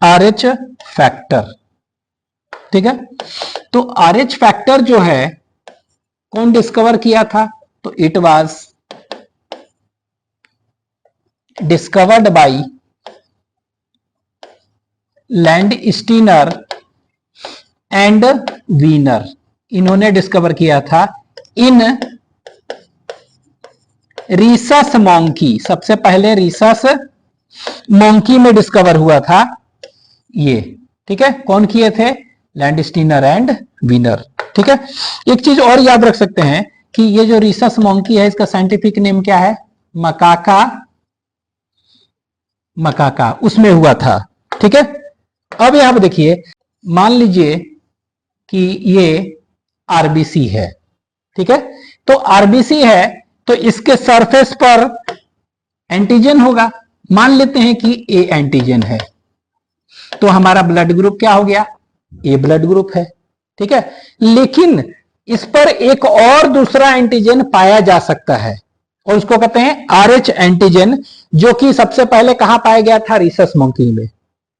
RH factor. ठीक है, तो RH फैक्टर जो है कौन डिस्कवर किया था? तो it was discovered by Landsteiner and Wiener. इन्होंने डिस्कवर किया था इन रीसस मॉन्की। सबसे पहले रीसस मॉन्की में डिस्कवर हुआ था ये। ठीक है, कौन किए थे? Landsteiner and Wiener. ठीक है, एक चीज और याद रख सकते हैं कि ये जो रीसस मॉन्की है इसका साइंटिफिक नेम क्या है? मकाका मकाका, उसमें हुआ था। ठीक है, अब यहां पर देखिए, मान लीजिए कि ये आरबीसी है। ठीक है, तो आरबीसी है तो इसके सरफेस पर एंटीजन होगा। मान लेते हैं कि ए एंटीजन है, तो हमारा ब्लड ग्रुप क्या हो गया? ए ब्लड ग्रुप है। ठीक है, लेकिन इस पर एक और दूसरा एंटीजन पाया जा सकता है और उसको कहते हैं RH एंटीजन, जो कि सबसे पहले कहां पाया गया था? रीसस मंकी में।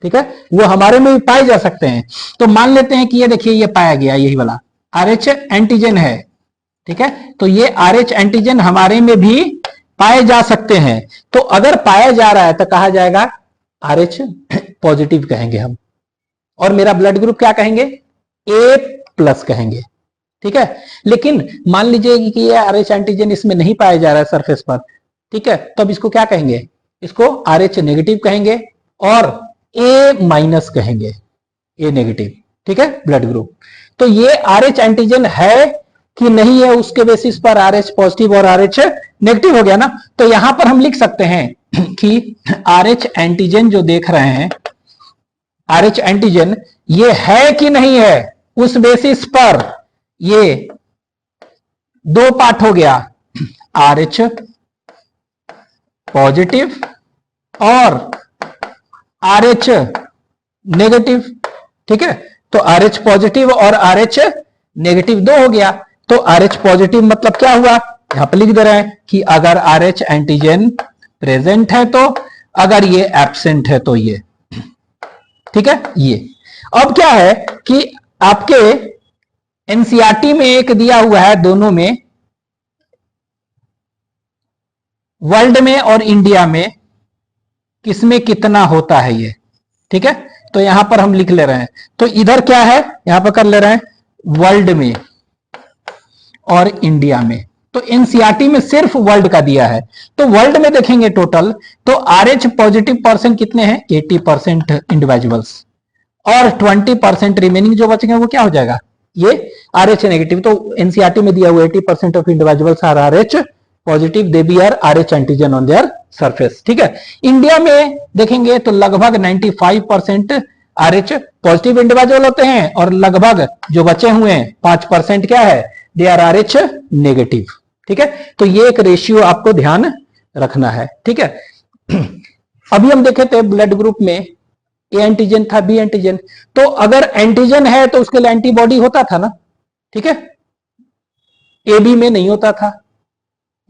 ठीक है, वो हमारे में भी पाए जा सकते हैं। तो मान लेते हैं कि ये देखिए, ये पाया गया, यही वाला RH एंटीजन है। ठीक है, तो ये RH एंटीजन हमारे में भी पाए जा सकते हैं। तो अगर पाया जा रहा है तो कहा जाएगा RH पॉजिटिव कहेंगे हम, और मेरा ब्लड ग्रुप क्या कहेंगे? A प्लस कहेंगे। ठीक है, लेकिन मान लीजिए कि ये RH एंटीजन इसमें नहीं पाया जा रहा है सरफेस पर। ठीक है, तब इसको क्या कहेंगे? इसको RH नेगेटिव कहेंगे और A माइनस कहेंगे, A नेगेटिव। ठीक है, ब्लड ग्रुप। तो ये RH एंटीजन है कि नहीं है, उसके बेसिस पर RH पॉजिटिव और RH नेगेटिव हो गया ना। तो यहां पर हम लिख सकते हैं कि RH एंटीजन जो देख रहे हैं, RH एंटीजन ये है कि नहीं है, उस बेसिस पर ये दो पार्ट हो गया, RH पॉजिटिव और RH नेगेटिव। ठीक है, तो RH पॉजिटिव और RH नेगेटिव दो हो गया। तो RH पॉजिटिव मतलब क्या हुआ? यहां पर लिख दे रहे हैं कि अगर RH एंटीजन प्रेजेंट है तो, अगर ये एब्सेंट है तो ये। ठीक है, ये अब क्या है कि आपके एनसीईआरटी में एक दिया हुआ है, दोनों में, वर्ल्ड में और इंडिया में किसमें कितना होता है ये। ठीक है, तो यहां पर हम लिख ले रहे हैं। तो इधर क्या है, यहां पर कर ले रहे हैं वर्ल्ड में और इंडिया में। तो एनसीईआरटी में सिर्फ वर्ल्ड का दिया है। तो वर्ल्ड में देखेंगे टोटल, तो RH पॉजिटिव परसेंट कितने हैं? 80% इंडिविजुअल्स, और 20% रिमेनिंग जो बचेंगे वो क्या हो जाएगा? ये RH नेगेटिव। तो एनसीईआरटी में दिया हुआ 80% of individuals are RH positive, they bear RH antigen on their surface. ठीक है, इंडिया में देखेंगे तो लगभग 95% RH पॉजिटिव इंडिविजुअल होते हैं, और लगभग जो बचे हुए हैं 5% क्या है? They are RH negative. ठीक है, तो ये एक रेशियो आपको ध्यान रखना है। ठीक है, अभी हम देखे थे ब्लड ग्रुप में ए एंटीजन था, बी एंटीजन। तो अगर एंटीजन है तो उसके लिए एंटीबॉडी होता था ना। ठीक है, ए बी में नहीं होता था।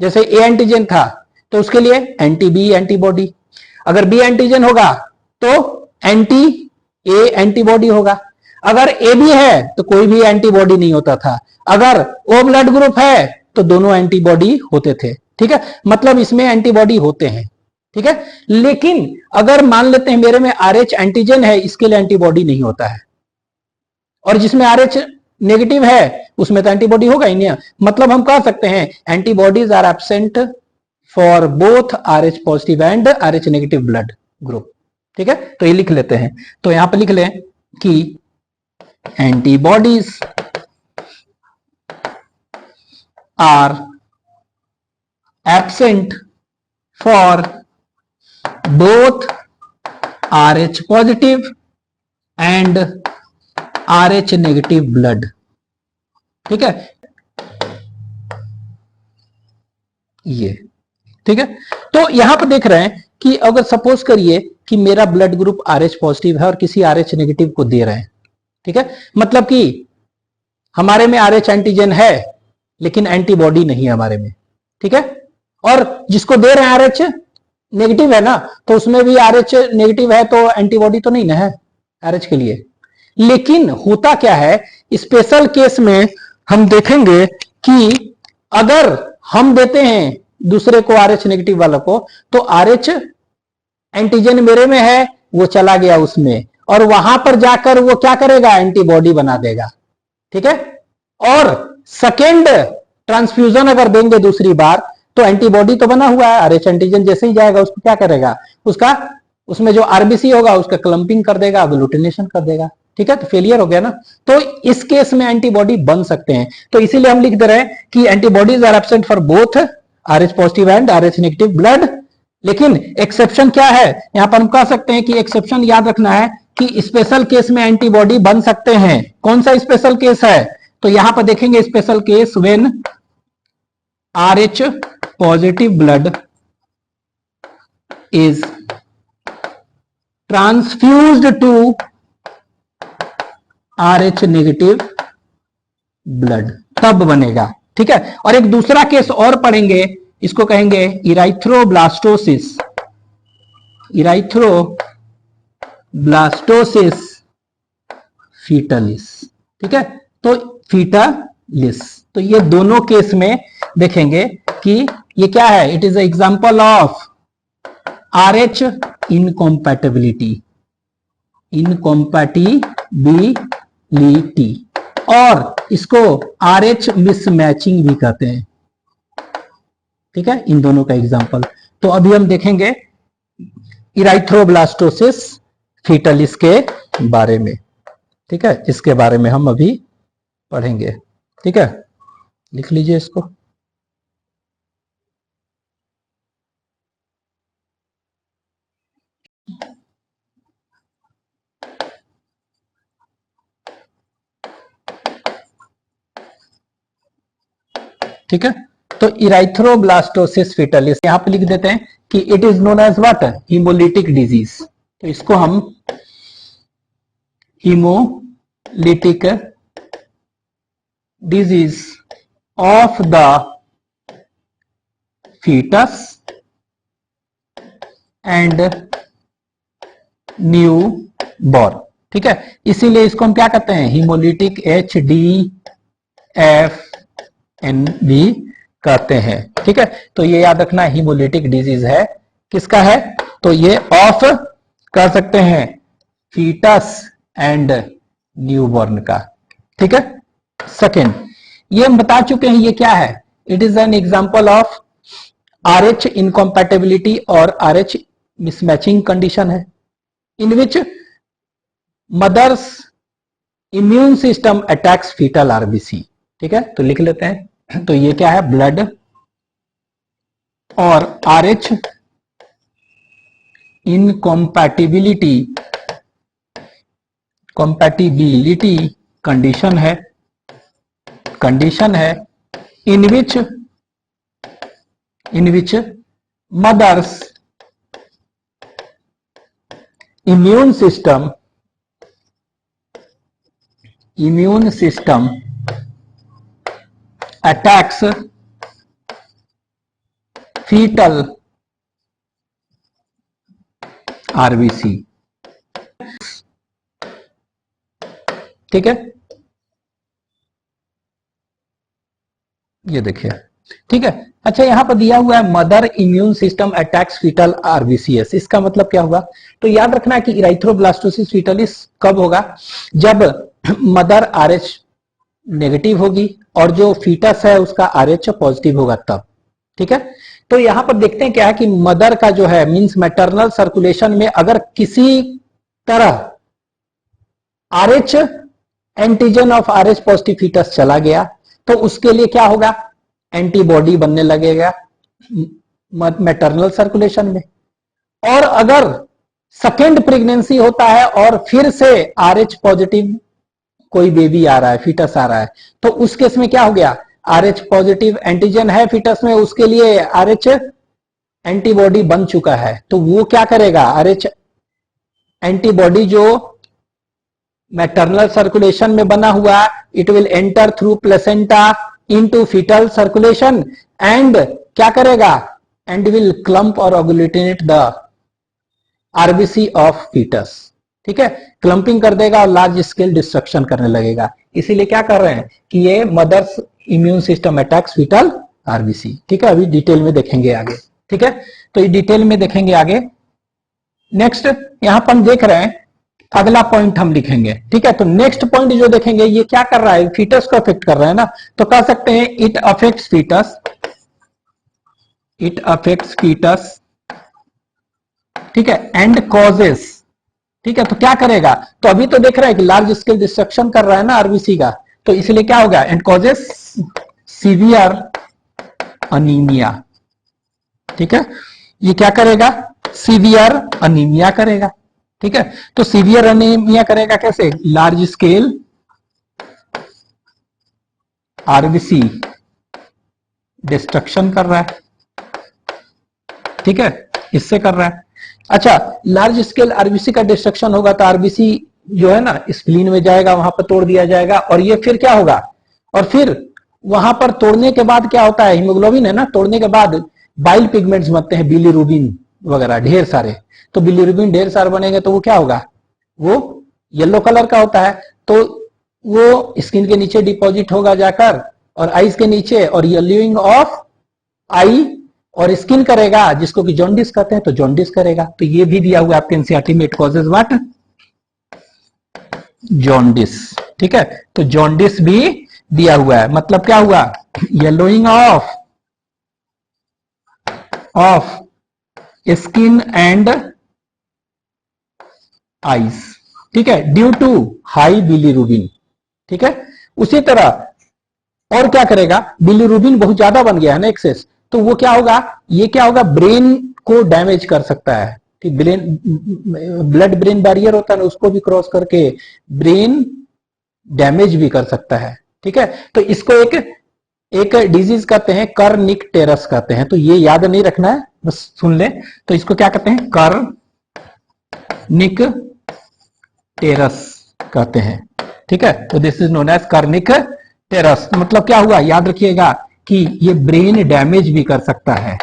जैसे ए एंटीजन था तो उसके लिए एंटी बी एंटीबॉडी, अगर बी एंटीजन होगा तो एंटी ए एंटीबॉडी होगा। अगर ए बी है तो कोई भी एंटीबॉडी नहीं होता था। अगर ओ ब्लड ग्रुप है तो दोनों एंटीबॉडी होते थे। ठीक है, मतलब इसमें एंटीबॉडी होते हैं। ठीक है, लेकिन अगर मान लेते हैं मेरे में RH एंटीजन है, इसके लिए एंटीबॉडी नहीं होता है, और जिसमें RH नेगेटिव है उसमें तो एंटीबॉडी होगा ही नहीं। मतलब हम कह सकते हैं antibodies are absent for both RH positive and RH negative blood group. ठीक है, तो ये लिख लेते हैं। तो यहां पर लिख लें कि antibodies are absent for both RH positive and RH negative blood। ठीक है, ये ठीक है। तो यहां पर देख रहे हैं कि अगर सपोज करिए कि मेरा ब्लड ग्रुप RH पॉजिटिव है और किसी RH नेगेटिव को दे रहे हैं। ठीक है, मतलब कि हमारे में RH एंटीजन है लेकिन एंटीबॉडी नहीं है हमारे में। ठीक है, और जिसको दे रहे हैं RH नेगेटिव है ना, तो उसमें भी RH नेगेटिव है तो एंटीबॉडी तो नहीं ना है। RH के लिए। लेकिन होता क्या है, स्पेशल केस में हम देखेंगे कि अगर हम देते हैं दूसरे को RH नेगेटिव वाला को, तो RH एंटीजन मेरे में है, वो चला गया उसमें, और वहां पर जाकर वो क्या करेगा, एंटीबॉडी बना देगा। ठीक है, और सेकेंड ट्रांसफ्यूजन अगर देंगे दूसरी बार, तो एंटीबॉडी तो बना हुआ है, RH एंटीजन जैसे ही जाएगा उसको क्या करेगा, उसका उसमें जो आरबीसी होगा उसका क्लंपिंग कर देगा, अग्लूटिनेशन कर देगा। ठीक है, तो फेलियर हो गया ना। तो इस केस में एंटीबॉडी बन सकते हैं, तो इसीलिए हम लिख दे रहे हैं कि antibodies are absent for both RH positive and RH negative blood. लेकिन एक्सेप्शन क्या है, यहां पर हम कह सकते हैं कि एक्सेप्शन याद रखना है कि स्पेशल केस में एंटीबॉडी बन सकते हैं। कौन सा स्पेशल केस है, तो यहां पर देखेंगे special case when RH positive blood is transfused to RH negative blood, तब बनेगा। ठीक है, और एक दूसरा केस और पढ़ेंगे, इसको कहेंगे इराइथ्रोब्लास्टोसिस। इराइथ्रोब्लास्टोसिस फीटलिस। ठीक है, तो फीटलिस, तो ये दोनों केस में देखेंगे कि ये क्या है, it is example of RH इनकॉम्पैटिबिलिटी, इनकॉम्पैटिबिलिटी, और इसको RH मिसमैचिंग भी कहते हैं। ठीक है, इन दोनों का एग्जांपल। तो अभी हम देखेंगे इराइथ्रोब्लास्टोसिस फीटलिस के बारे में। ठीक है, इसके बारे में हम अभी पढ़ेंगे। ठीक है, लिख लीजिए इसको। ठीक है, तो इराइथ्रोब्लास्टोसिस फीटलिस यहां पे लिख देते हैं कि it is known as what, haemolytic disease. तो इसको हम haemolytic disease of the foetus and newborn. ठीक है, इसीलिए इसको हम क्या कहते हैं, हीमोलिटिक HDFN भी कहते हैं। ठीक है, तो ये याद रखना, हीमोलिटिक डिजीज है, किसका है, तो ये ऑफ कर सकते हैं फीटस एंड न्यूबॉर्न का। ठीक है, सेकेंड, ये हम बता चुके हैं ये क्या है, it is an example of RH incompatibility और RH मिसमैचिंग कंडीशन है, in which mother's immune system attacks foetal RBC. ठीक है, तो लिख लेते हैं, तो ये क्या है, ब्लड और RH इनकॉम्पैटिबिलिटी कंडीशन है in which mother's immune system attacks foetal RBC. ठीक है, ये देखिए। ठीक है, अच्छा यहां पर दिया हुआ है mother immune system attacks foetal RBCs, इसका मतलब क्या होगा, तो याद रखना है कि इराइथ्रोब्लास्टोसिस फीटलिस कब होगा, जब मदर RH नेगेटिव होगी और जो फीटस है उसका RH पॉजिटिव होगा तब। ठीक है, तो यहां पर देखते हैं क्या है कि मदर का जो है मींस मैटरनल सर्कुलेशन में अगर किसी तरह RH antigen of RH positive foetus चला गया, तो उसके लिए क्या होगा, एंटीबॉडी बनने लगेगा मैटरनल सर्कुलेशन में। और अगर सेकेंड प्रेगनेंसी होता है और फिर से RH पॉजिटिव कोई बेबी आ रहा है, फीटस आ रहा है, तो उस केस में क्या हो गया, RH पॉजिटिव एंटीजन है फीटस में, उसके लिए RH एंटीबॉडी बन चुका है, तो वो क्या करेगा, RH एंटीबॉडी जो मैटरनल सर्कुलेशन में बना हुआ, it will enter through placenta into foetal circulation and क्या करेगा, एंड विल क्लम्प और agglutinate the RBC of foetus. ठीक है, क्लंपिंग कर देगा और लार्ज स्केल डिस्ट्रक्शन करने लगेगा। इसीलिए क्या कर रहे हैं कि ये mother's immune system attacks foetal RBC. ठीक है, अभी डिटेल में देखेंगे आगे। ठीक है, तो ये डिटेल में देखेंगे आगे। नेक्स्ट यहां पर हम देख रहे हैं, अगला पॉइंट हम लिखेंगे। ठीक है, तो नेक्स्ट पॉइंट जो देखेंगे ये क्या कर रहा है, फीटस को अफेक्ट कर रहा है ना, तो कह सकते हैं it affects foetus, it affects foetus. ठीक है, एंड कॉजेस। ठीक है, तो क्या करेगा, तो अभी तो देख रहा है कि लार्ज स्केल डिस्ट्रक्शन कर रहा है ना आरबीसी का, तो इसलिए क्या होगा, एंड कॉजेस सीवियर अनीमिया। ठीक है, ये क्या करेगा, सीवियर अनीमिया करेगा। ठीक है, तो सीवियर अनीमिया करेगा कैसे, लार्ज स्केल आरबीसी डिस्ट्रक्शन कर रहा है। ठीक है, इससे कर रहा है। अच्छा, लार्ज स्केल आरबीसी का डिस्ट्रक्शन होगा तो आरबीसी जो है ना स्प्लीन में जाएगा, वहां पर तोड़ दिया जाएगा, और ये फिर क्या होगा, और फिर वहां पर तोड़ने के बाद क्या होता है, हीमोग्लोबिन है ना, तोड़ने के बाद बाइल पिगमेंट्स बनते हैं, बिलीरुबिन वगैरह ढेर सारे। तो बिलीरुबिन ढेर सारे बनेंगे तो वो क्या होगा, वो येलो कलर का होता है, तो वो स्किन के नीचे डिपॉजिट होगा जाकर, और आईज के नीचे, और येलोइंग ऑफ आई और स्किन करेगा, जिसको कि जॉन्डिस कहते हैं, तो जॉन्डिस करेगा। तो ये भी दिया हुआ है आपके एनसीईआरटी में, इट कॉजेज व्हाट, जॉन्डिस। ठीक है, तो जॉन्डिस भी दिया हुआ है, मतलब क्या हुआ, yellowing of skin and eyes. ठीक है, ड्यू टू हाई बिलीरुबिन। ठीक है, उसी तरह और क्या करेगा, बिलीरुबिन बहुत ज्यादा बन गया है ना, एक्सेस, तो वो क्या होगा, ये क्या होगा, ब्रेन को डैमेज कर सकता है। ठीक, ब्रेन, ब्लड ब्रेन बैरियर होता है ना, उसको भी क्रॉस करके ब्रेन डैमेज भी कर सकता है। ठीक है, तो इसको एक डिजीज कहते हैं, कर्निक टेरस कहते हैं, तो ये याद नहीं रखना है, बस सुन ले। तो इसको क्या कहते हैं, कर्निक टेरस कहते हैं। ठीक है, तो this is known as kernicterus. मतलब क्या हुआ, याद रखिएगा कि ये ब्रेन डैमेज भी कर सकता है,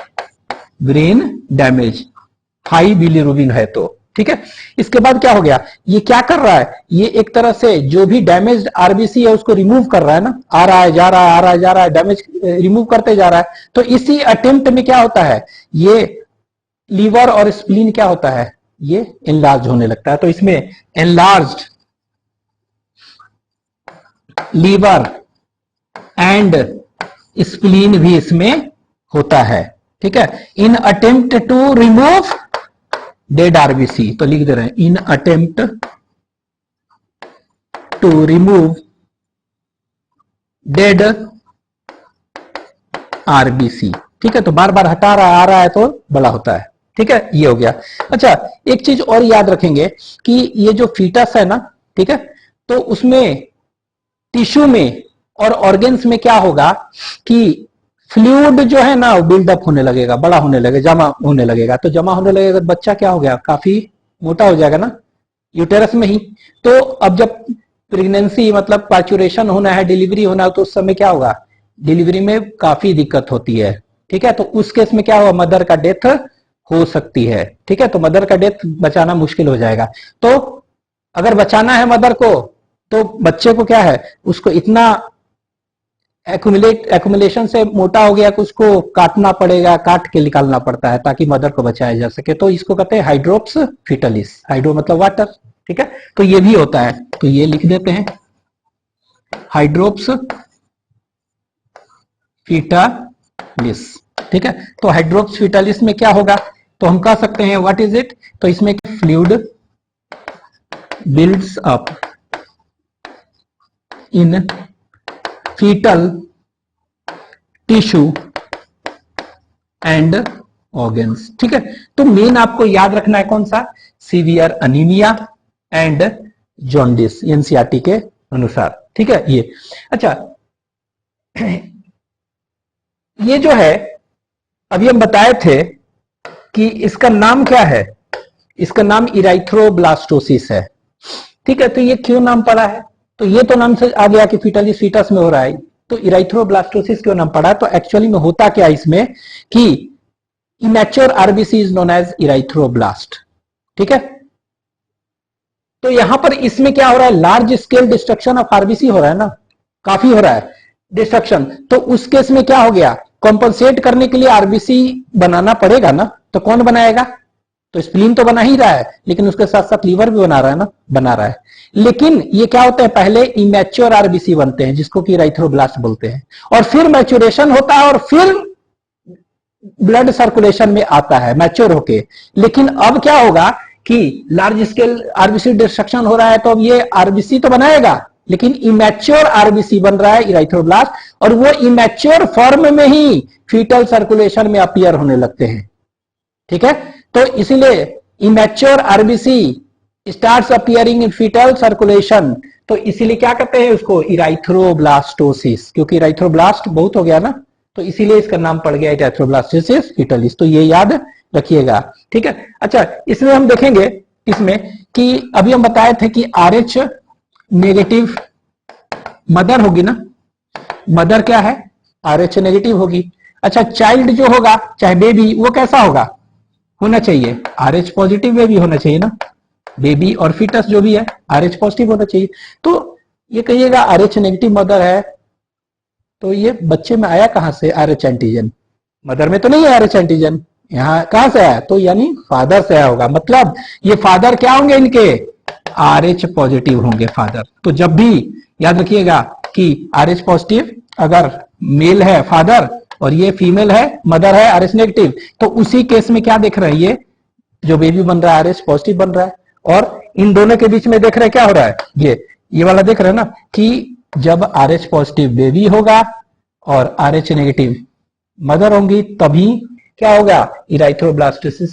ब्रेन डैमेज, हाई बिलीरुबिन है तो। ठीक है, इसके बाद क्या हो गया, ये क्या कर रहा है, ये एक तरह से जो भी डैमेज आरबीसी है उसको रिमूव कर रहा है ना, आ रहा है जा रहा है, आ रहा है जा रहा है, डैमेज रिमूव करते जा रहा है। तो इसी अटेम्प्ट में क्या होता है, ये लीवर और स्प्लीन क्या होता है, ये एनलार्ज होने लगता है। तो इसमें एनलार्ज्ड लीवर एंड स्प्लीन भी इसमें होता है। ठीक है, in attempt to remove dead RBC, तो लिख दे रहे हैं, in attempt to remove dead RBC. ठीक है, तो बार बार हटा रहा आ रहा है तो बड़ा होता है। ठीक है, ये हो गया। अच्छा, एक चीज और याद रखेंगे कि ये जो फीटस है ना, ठीक है, तो उसमें टिश्यू में और ऑर्गेन्स में क्या होगा कि फ्लूइड जो है ना वो बिल्डअप होने लगेगा, बड़ा होने लगेगा, जमा होने लगेगा। तो जमा होने लगेगा तो बच्चा क्या हो गया, काफी मोटा हो जाएगा ना, यूटेरस में ही। तो अब जब प्रेगनेंसी मतलब पार्चुरेशन होना है, डिलीवरी होना है, तो उस समय क्या होगा, डिलीवरी में काफी दिक्कत होती है। ठीक है, तो उस केस में क्या हुआ, मदर का डेथ हो सकती है। ठीक है, तो मदर का डेथ बचाना मुश्किल हो जाएगा। तो अगर बचाना है मदर को, तो बच्चे को क्या है, उसको इतना एक्यूमुलेशन से मोटा हो गया कि उसको काटना पड़ेगा, काट के निकालना पड़ता है ताकि मदर को बचाया जा सके। तो इसको कहते हैं हाइड्रोप्स फिटलिस, हाइड्रो मतलब वाटर। ठीक है, तो ये भी होता है, तो ये लिख देते हैं, हाइड्रोप्स फिटालिस। ठीक है, तो हाइड्रोप्स फिटालिस में क्या होगा, तो हम कह सकते हैं व्हाट इज इट, तो इसमें fluid builds up in foetal tissue and organs. ठीक है, तो मेन आपको याद रखना है कौन सा, severe anaemia and jaundice, NCERT के अनुसार। ठीक है, ये अच्छा, ये जो है अभी हम बताए थे कि इसका नाम क्या है, इसका नाम इराइथ्रोब्लास्टोसिस है। ठीक है, तो ये क्यों नाम पड़ा है, तो ये तो नाम से आ गया कि फीटलिस फीटस में हो रहा है, तो इराइथ्रोब्लास्टोसिस क्यों नाम पड़ा, तो एक्चुअली में होता क्या इसमें कि immature RBC is known as erythroblast. ठीक है, तो यहां पर इसमें क्या हो रहा है, large scale destruction of RBC हो रहा है ना, काफी हो रहा है डिस्ट्रक्शन। तो उस केस में क्या हो गया, कॉम्पनसेट करने के लिए आरबीसी बनाना पड़ेगा ना, तो कौन बनाएगा, तो स्प्लीन तो बना ही रहा है, लेकिन उसके साथ साथ लीवर भी बना रहा है ना, बना रहा है। लेकिन ये क्या होता है, पहले इमेच्योर आरबीसी बनते हैं जिसको कि इराइथ्रोब्लास्ट बोलते हैं, और फिर मैच्योरेशन होता है और फिर ब्लड सर्कुलेशन में आता है मैच्योर होके। लेकिन अब क्या होगा कि लार्ज स्केल आरबीसी डिस्ट्रक्शन हो रहा है, तो अब ये आरबीसी तो बनाएगा, लेकिन इमेच्योर आरबीसी बन रहा है इराइथ्रोब्लास्ट, और वो इमेच्योर फॉर्म में ही फीटल सर्कुलेशन में अपीयर होने लगते हैं। ठीक है, तो इसीलिए immature RBC starts appearing in foetal circulation, तो इसीलिए क्या कहते हैं उसको, इराइथ्रोब्लास्टोसिस, क्योंकि इराइथ्रोब्लास्ट बहुत हो गया ना, तो इसीलिए इसका नाम पड़ गया इराइथ्रोब्लास्टोसिस फीटलिस, तो ये याद रखिएगा। ठीक है, अच्छा इसमें हम देखेंगे इसमें कि अभी हम बताए थे कि आरएच नेगेटिव मदर होगी ना, मदर क्या है, आरएच नेगेटिव होगी। अच्छा चाइल्ड जो होगा चाहे बेबी, वो कैसा होगा, होना चाहिए आरएच पॉजिटिव बेबी होना चाहिए ना, बेबी और फीटस जो भी है आरएच पॉजिटिव होना चाहिए। तो ये कहिएगा आरएच नेगेटिव मदर है, तो ये बच्चे में आया कहां से आरएच एंटीजन, मदर में तो नहीं है आरएच एंटीजन, यहां कहां से आया, तो यानी फादर से आया होगा, मतलब ये फादर क्या होंगे इनके, आरएच पॉजिटिव होंगे फादर। तो जब भी याद रखिएगा कि आरएच पॉजिटिव अगर मेल है फादर और ये फीमेल है मदर है आरएच नेगेटिव, तो उसी केस में क्या देख रहे हैं, ये जो बेबी बन रहा है आरएच पॉजिटिव बन रहा है, और इन दोनों के बीच में देख रहे हैं क्या हो रहा है, ये वाला देख रहे हैं ना कि जब आरएच पॉजिटिव बेबी होगा और आरएच नेगेटिव मदर होंगी, तभी क्या होगा, इराइथ्रोब्लास्टोसिस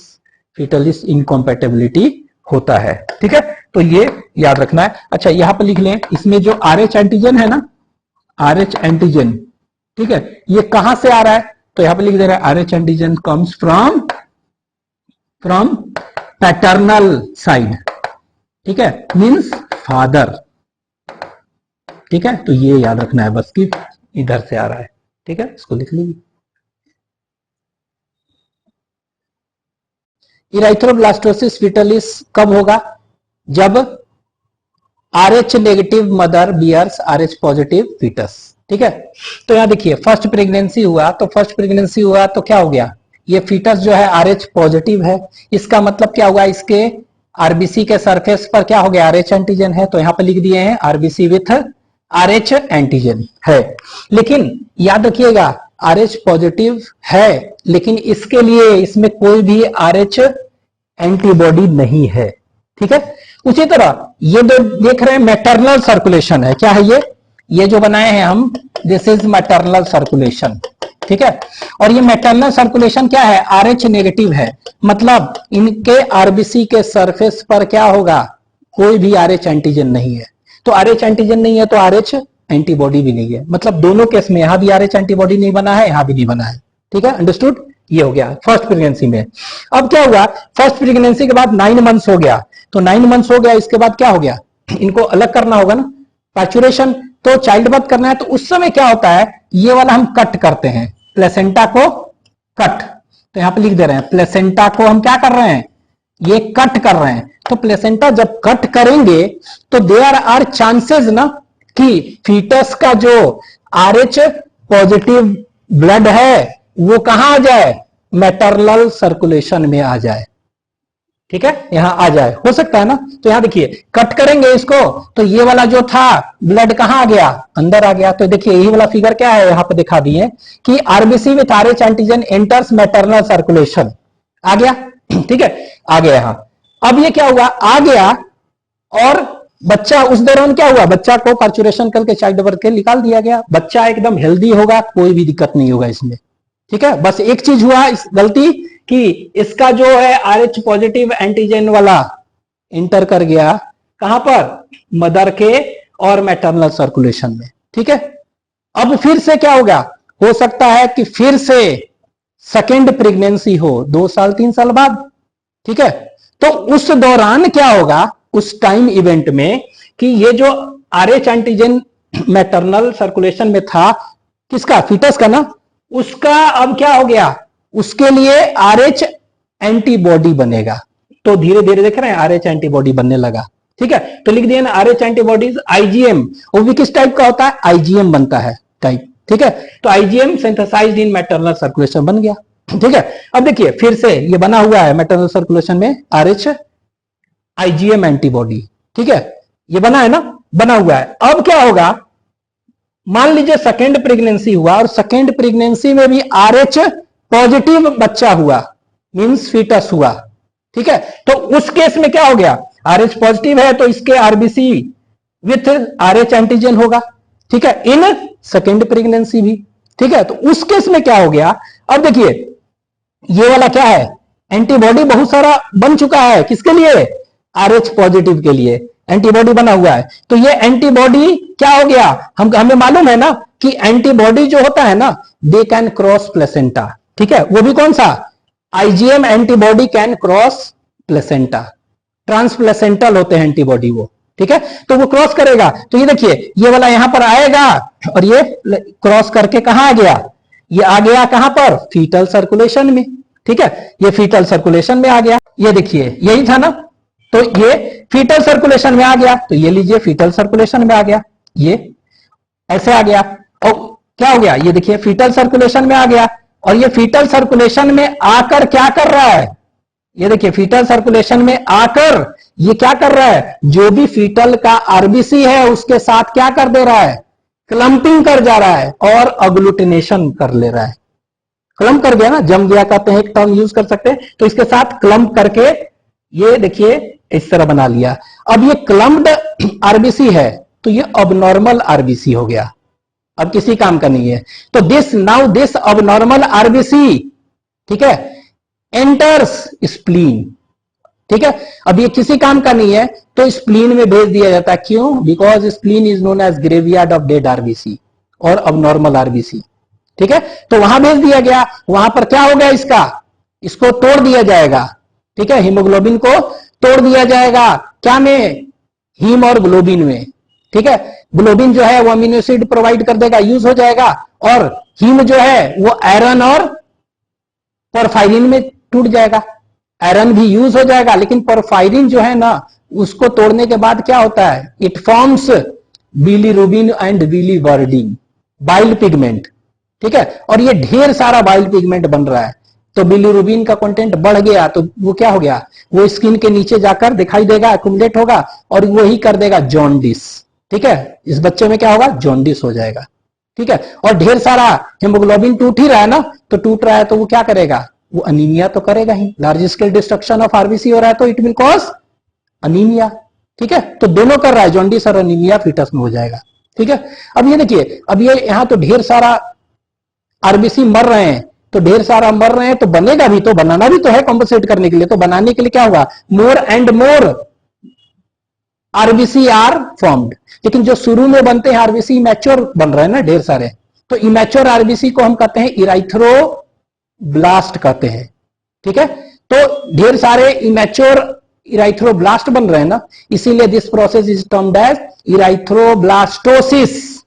फीटलिस इनकॉम्पैटिबिलिटी होता है। ठीक है, तो ये याद रखना है। अच्छा यहां पर लिख लें, इसमें जो आरएच एंटीजन है ना, आरएच एंटीजन, ठीक है, ये कहां से आ रहा है, तो यहां पर लिख दे रहा है RH antigen comes from paternal side, ठीक है, मीन्स फादर। ठीक है, तो ये याद रखना है बस कि इधर से आ रहा है। ठीक है, इसको लिख लीजिए। इराइथ्रोब्लास्टोसिस फीटलिस कब होगा, जब RH negative mother bears RH positive foetus. ठीक है, तो यहां देखिए फर्स्ट प्रेगनेंसी हुआ, तो फर्स्ट प्रेगनेंसी हुआ तो क्या हो गया, ये फीटस जो है आरएच पॉजिटिव है, इसका मतलब क्या हुआ, इसके आरबीसी के सरफेस पर क्या हो गया, आरएच एंटीजन है, तो यहां पर लिख दिए हैं आरबीसी विथ आरएच एंटीजन है। लेकिन याद रखिएगा आरएच पॉजिटिव है, लेकिन इसके लिए इसमें कोई भी आरएच एंटीबॉडी नहीं है। ठीक है, उसी तरह ये जो देख रहे हैं मैटरनल सर्कुलेशन है, क्या है ये जो बनाए हैं हम, दिस इज मैटरनल सर्कुलेशन। ठीक है, और ये मैटरनल सर्कुलेशन क्या है, आरएच नेगेटिव है, मतलब इनके आरबीसी के सरफेस पर क्या होगा, कोई भी आरएच एंटीजन नहीं है। तो आरएच एंटीजन नहीं है तो आरएच एंटीबॉडी भी नहीं है, मतलब दोनों केस में यहां भी आरएच एंटीबॉडी नहीं बना है, यहां भी नहीं बना है। ठीक है, अंडरस्टूड, ये हो गया फर्स्ट प्रेगनेंसी में। अब क्या हुआ, फर्स्ट प्रेगनेंसी के बाद 9 मंथ्स हो गया, तो 9 मंथ्स हो गया, इसके बाद क्या हो गया, इनको अलग करना होगा ना, पार्चुरेशन, तो चाइल्ड बर्थ करना है, तो उस समय क्या होता है, ये वाला हम कट करते हैं, प्लेसेंटा को कट, तो यहां पे लिख दे रहे हैं प्लेसेंटा को हम क्या कर रहे हैं, ये कट कर रहे हैं। तो प्लेसेंटा जब कट करेंगे तो देयर आर चांसेस ना कि फीटस का जो आरएच पॉजिटिव ब्लड है वो कहां आ जाए, मैटरनल सर्कुलेशन में आ जाए। ठीक है, यहां आ जाए, हो सकता है ना, तो यहां देखिए कट करेंगे इसको, तो ये वाला जो था ब्लड कहां आ गया, अंदर आ गया। तो देखिए यही वाला फिगर क्या है, यहां पे दिखा दिए कि RBC with Rh antigen enters maternal circulation, आ गया। ठीक है, आ गया यहां। अब ये क्या हुआ, आ गया, और बच्चा उस दौरान क्या हुआ, बच्चा को पार्चुरेशन करके चाइल्ड बर्थ के निकाल दिया गया, बच्चा एकदम हेल्दी होगा, कोई भी दिक्कत नहीं होगा इसमें। ठीक है, बस एक चीज हुआ इस गलती कि इसका जो है आरएच पॉजिटिव एंटीजन वाला इंटर कर गया कहां पर, मदर के और मैटरनल सर्कुलेशन में। ठीक है, अब फिर से क्या होगा, हो सकता है कि फिर से सेकेंड प्रेगनेंसी हो 2 साल 3 साल बाद। ठीक है, तो उस दौरान क्या होगा, उस टाइम इवेंट में कि ये जो आरएच एंटीजन मैटरनल सर्कुलेशन में था, किसका, फीटस का ना, उसका अब क्या हो गया, उसके लिए आरएच एंटीबॉडी बनेगा। तो धीरे धीरे देख रहे हैं आरएच एंटीबॉडी बनने लगा। ठीक है, तो लिख दिया ना RH एंटीबॉडीज IgM, वो भी किस टाइप का होता है, IgM बनता है टाइप। ठीक है, तो IgM सिंथेसाइज्ड इन मैटरनल सर्कुलेशन बन गया। ठीक है, अब देखिए फिर से ये बना हुआ है मैटरनल सर्कुलेशन में RH IgM एंटीबॉडी। ठीक है, ये बना है ना, बना हुआ है। अब क्या होगा, मान लीजिए सेकेंड प्रेगनेंसी हुआ और सेकेंड प्रेगनेंसी में भी RH पॉजिटिव बच्चा हुआ, मींस फीटस हुआ। ठीक है, तो उस केस में क्या हो गया, RH पॉजिटिव है तो इसके RBC विथ RH एंटीजन होगा। ठीक है, इन सेकेंड प्रेगनेंसी भी। ठीक है, तो उस केस में क्या हो गया, अब देखिए ये वाला क्या है, एंटीबॉडी बहुत सारा बन चुका है, किसके लिए, RH पॉजिटिव के लिए एंटीबॉडी बना हुआ है। तो ये एंटीबॉडी क्या हो गया, हमें मालूम है ना कि एंटीबॉडी जो होता है ना, दे कैन क्रॉस प्लेसेंटा। ठीक है, वो भी कौन सा, IgM antibody can cross placenta, ट्रांसप्लेसेंटल होते हैं एंटीबॉडी वो। ठीक है, तो वो क्रॉस करेगा, तो ये देखिए ये वाला यहां पर आएगा और ये क्रॉस करके कहां आ गया, ये आ गया कहां पर, फीटल सर्कुलेशन में। ठीक है, ये फीटल सर्कुलेशन में आ गया, ये देखिए यही था ना, तो ये फीटल सर्कुलेशन में आ गया, तो ये लीजिए फीटल सर्कुलेशन में आ गया, ये ऐसे आ गया। और क्या हो गया, ये देखिए फीटल सर्कुलेशन में आ गया, और ये फीटल सर्कुलेशन में आकर क्या कर रहा है, ये देखिए फीटल सर्कुलेशन में आकर ये क्या कर रहा है, जो भी फीटल का आरबीसी है उसके साथ क्या कर दे रहा है, क्लंपिंग कर जा रहा है और अग्लूटिनेशन कर ले रहा है। क्लम्प कर गया ना, जम गया कहते हैं, एक टर्म यूज कर सकते हैं, तो इसके साथ क्लम्प करके ये देखिए इस तरह बना लिया। अब ये क्लम्प्ड आरबीसी है तो ये अबनॉर्मल आरबीसी हो गया, अब किसी काम का नहीं है। तो this now this abnormal RBC, ठीक है, एंटर्स स्प्लीन। ठीक है, अब ये किसी काम का नहीं है तो स्प्लीन में भेज दिया जाता है, क्यों, because spleen is known as graveyard of dead RBC और अबनॉर्मल आरबीसी। ठीक है, तो वहां भेज दिया गया, वहां पर क्या हो गया, इसको तोड़ दिया जाएगा। ठीक है, हीमोग्लोबिन को तोड़ दिया जाएगा, क्या में, हीम और ग्लोबिन में। ठीक है, ग्लोबिन जो है वो अमीनो एसिड प्रोवाइड कर देगा, यूज हो जाएगा, और हीम जो है वो आयरन और पोरफायरिन में टूट जाएगा, आयरन भी यूज हो जाएगा, लेकिन पोरफायरिन जो है ना उसको तोड़ने के बाद क्या होता है, it forms bilirubin and biliverdin bile pigment. ठीक है, और ये ढेर सारा बाइल पिगमेंट बन रहा है, तो बिलीरुबिन का कंटेंट बढ़ गया तो वो क्या हो गया, वो स्किन के नीचे जाकर दिखाई देगा, एक्युमुलेट होगा और वो ही कर देगा जॉन्डिस। ठीक है, इस बच्चे में क्या होगा, जॉन्डिस हो जाएगा। ठीक है, और ढेर सारा हेमोग्लोबिन टूट ही रहा है ना, तो टूट रहा है तो वो क्या करेगा, वो अनीमिया तो करेगा ही, large scale destruction of RBC हो रहा है तो इट विल कॉज अनीमिया। ठीक है, तो दोनों कर रहा है, जॉन्डिस और अनीमिया फीटस में हो जाएगा। ठीक है, अब ये देखिए, अब ये यहां तो ढेर सारा आरबीसी मर रहे हैं, तो ढेर सारा मर रहे हैं तो बनेगा भी, तो बनाना भी तो है कॉम्पनसेट करने के लिए, तो बनाने के लिए क्या होगा, more and more RBC are formed. लेकिन जो शुरू में बनते हैं आरबीसी मैच्योर बन रहे हैं ना ढेर सारे, तो इमैच्योर आरबीसी को हम कहते हैं इराइथ्रोब्लास्ट कहते हैं। ठीक है, तो ढेर सारे इमैच्योर इराइथ्रोब्लास्ट बन रहे हैं ना, इसीलिए this process is termed as erythroblastosis.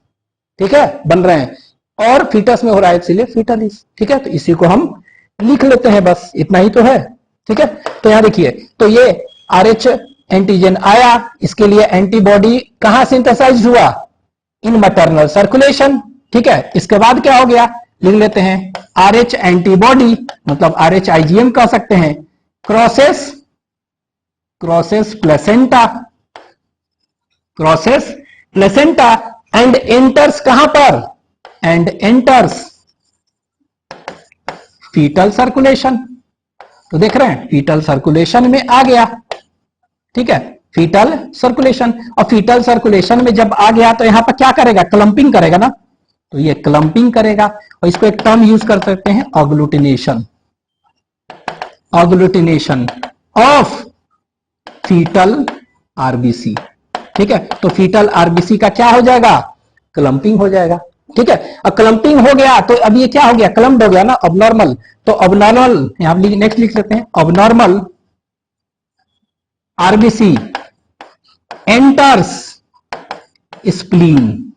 ठीक है, बन रहे हैं, और फीटस में हो रहा है इसलिए फीटलिस। ठीक है, तो इसी को हम लिख लेते हैं, बस इतना ही तो है। ठीक है, तो यहां देखिए, तो ये RH एंटीजन आया, इसके लिए एंटीबॉडी कहां सिंथेसाइज हुआ, इन मैटरनल सर्कुलेशन। ठीक है, इसके बाद क्या हो गया, लिख लेते हैं RH एंटीबॉडी, मतलब RH IgM कह सकते हैं, क्रॉसेस प्लेसेंटा एंड एंटर्स कहां पर, एंड एंटर्स फीटल सर्कुलेशन। तो देख रहे हैं फीटल सर्कुलेशन में आ गया। ठीक है, फीटल सर्कुलेशन, और फीटल सर्कुलेशन में जब आ गया तो यहां पर क्या करेगा, क्लंपिंग करेगा ना, तो ये क्लंपिंग करेगा, और इसको एक टर्म यूज कर सकते हैं, अग्लूटिनेशन ऑफ फीटल आरबीसी। ठीक है, तो फीटल आरबीसी का क्या हो जाएगा, क्लंपिंग हो जाएगा। ठीक है, अब क्लंपिंग हो गया तो अब ये क्या हो गया, क्लम्प्ड हो गया ना, अबनॉर्मल, तो अबनॉर्मल यहां नेक्स्ट लिख सकते हैं, अबनॉर्मल आरबीसी एंटर्स स्प्लीन।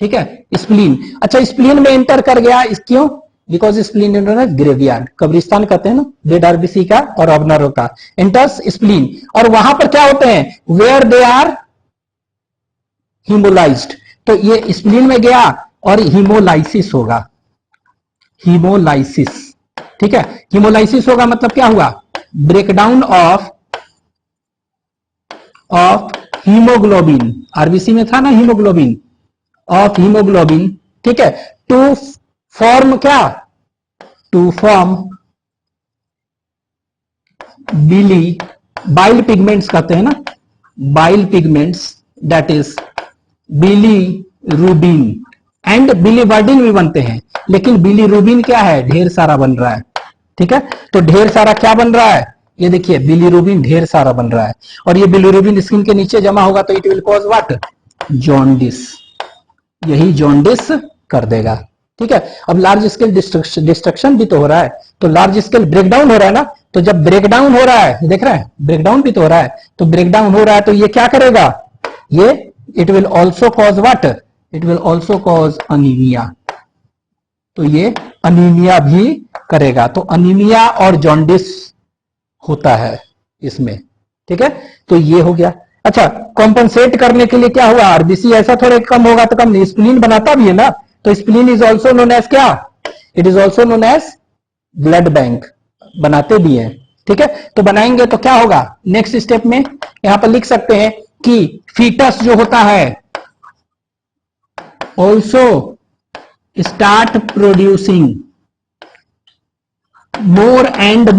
ठीक है, स्प्लीन, अच्छा स्प्लीन में एंटर कर गया, क्यों, बिकॉज स्प्लीन इन ग्रेवयार्ड, कब्रिस्तान कहते हैं ना डेड आरबीसी का और ऑर्गेनल का, एंटर्स स्प्लीन, और वहां पर क्या होते हैं, वेयर दे आर हीमोलाइज्ड, तो ये स्प्लीन में गया और हीमोलाइसिस होगा, हीमोलाइसिस, ठीक है। हीमोलाइसिस होगा मतलब क्या हुआ, ब्रेकडाउन ऑफ हीमोग्लोबिन, आरबीसी में था ना हीमोग्लोबिन, ऑफ हीमोग्लोबिन, ठीक है, टू फॉर्म क्या, to form bili, bile pigments कहते हैं ना, bile pigments, that is bilirubin and biliverdin भी बनते हैं, लेकिन बिलीरुबिन क्या है, ढेर सारा बन रहा है, ठीक है। तो ढेर सारा क्या बन रहा है, ये देखिए बिलीरुबिन ढेर सारा बन रहा है, और ये बिलीरुबिन स्किन के नीचे जमा होगा तो it will cause what, jaundice, यही जॉन्डिस कर देगा, ठीक है। अब लार्ज स्केल डिस्ट्रक्शन भी तो हो रहा है, तो लार्ज स्केल ब्रेकडाउन हो रहा है ना, तो जब ब्रेकडाउन हो रहा है, देख रहे हैं ब्रेकडाउन भी तो हो रहा है, तो ब्रेकडाउन हो रहा है तो ये क्या करेगा, ये it will also cause what, it will also cause anaemia, तो ये अनीमिया भी करेगा, तो अनीमिया और जॉन्डिस होता है इसमें, ठीक है। तो ये हो गया। अच्छा, कॉम्पनसेट करने के लिए क्या हुआ, आरबीसी ऐसा थोड़े कम होगा तो कम नहीं, स्प्लीन बनाता भी है ना, तो spleen is also known as क्या, it is also known as blood bank, बनाते भी हैं, ठीक है। तो बनाएंगे तो क्या होगा, नेक्स्ट स्टेप में यहां पर लिख सकते हैं कि फीटस जो होता है also start producing more and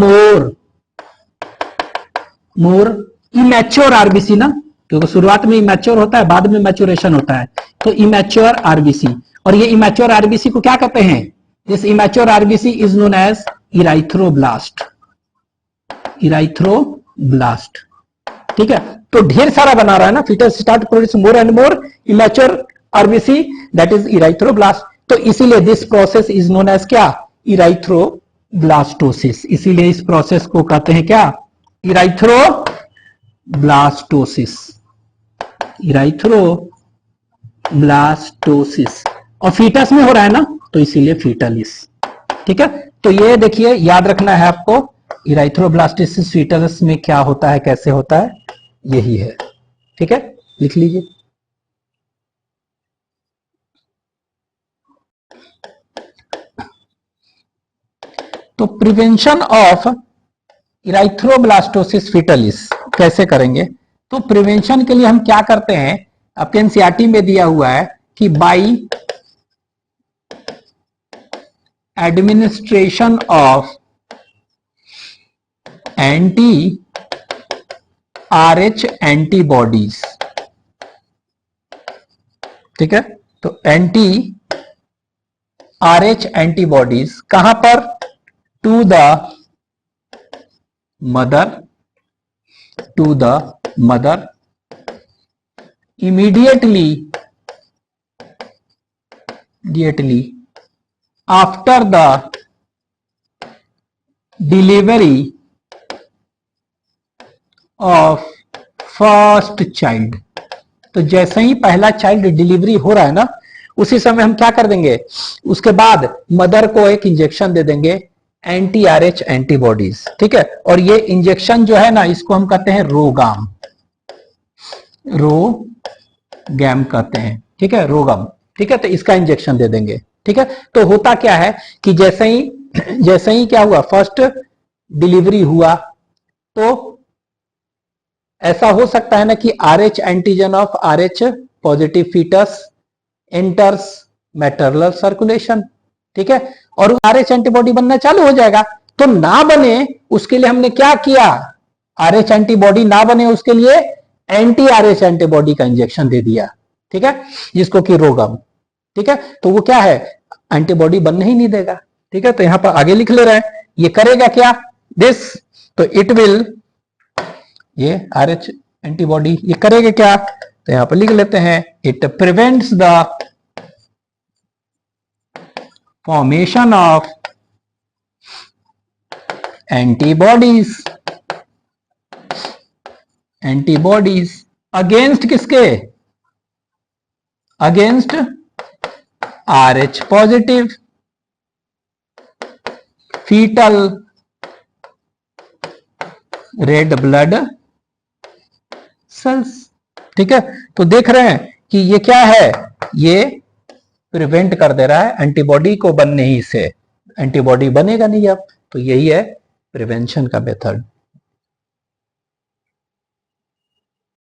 more immature RBC ना, क्योंकि शुरुआत में इमैच्योर होता है, बाद में मैच्योरेशन होता है, तो इमैच्योर आरबीसी, और ये इमैच्योर आरबीसी को क्या कहते हैं, this immature RBC is known as erythroblast, erythroblast, ठीक है। तो ढेर सारा बना रहा है ना, foetus start produce more and more immature RBC, that is erythroblast, तो इसीलिए this process is known as क्या, इराइथ्रोब्लास्टोसिस, इसीलिए इस प्रोसेस को कहते हैं क्या, इराइथ्रोब्लास्टोसिस, इराइथ्रोब्लास्टोसिस, और फीटस में हो रहा है ना, तो इसीलिए फीटलिस, ठीक है। तो ये देखिए याद रखना है आपको, इराइथ्रोब्लास्टोसिस फीटस में क्या होता है, कैसे होता है, यही है, ठीक है, लिख लीजिए। तो प्रिवेंशन ऑफ इराइथ्रोब्लास्टोसिस फीटलिस कैसे करेंगे, तो प्रिवेंशन के लिए हम क्या करते हैं, आपके एनसीईआरटी में दिया हुआ है कि by administration of anti RH antibodies, ठीक है। तो एंटी आरएच एंटीबॉडीज कहां पर, to the mother immediately after the delivery of first child, तो जैसे ही पहला चाइल्ड डिलीवरी हो रहा है ना, उसी समय हम क्या कर देंगे, उसके बाद मदर को एक इंजेक्शन दे देंगे एंटी आरएच एंटीबॉडीज, ठीक है। और ये इंजेक्शन जो है ना, इसको हम कहते हैं रोगाम कहते हैं, ठीक है, रोगम, ठीक है। तो इसका इंजेक्शन दे देंगे, ठीक है। तो होता क्या है कि जैसे ही क्या हुआ, फर्स्ट डिलीवरी हुआ, तो ऐसा हो सकता है ना कि RH antigen of RH positive foetus enters maternal circulation, ठीक है, और आरएच एंटीबॉडी बनना चालू हो जाएगा। तो ना बने उसके लिए हमने क्या किया, आरएच एंटीबॉडी ना बने उसके लिए एंटी आरएच एंटीबॉडी का इंजेक्शन दे दिया, ठीक है, जिसको कि रोगम, ठीक है। तो वो क्या है, एंटीबॉडी बनने ही नहीं देगा, ठीक है। तो यहां पर आगे लिख ले रहे हैं, ये करेगा क्या, दिस, तो इट विल, ये आरएच एंटीबॉडी ये करेगा क्या, तो यहां पर लिख लेते हैं, it prevents the formation of antibodies against किसके, against Rh positive, foetal red blood cells. ठीक है, तो देख रहे हैं कि ये क्या है, ये प्रिवेंट कर दे रहा है एंटीबॉडी को बनने ही से। एंटीबॉडी बनेगा नहीं अब, तो यही है प्रिवेंशन का मेथड।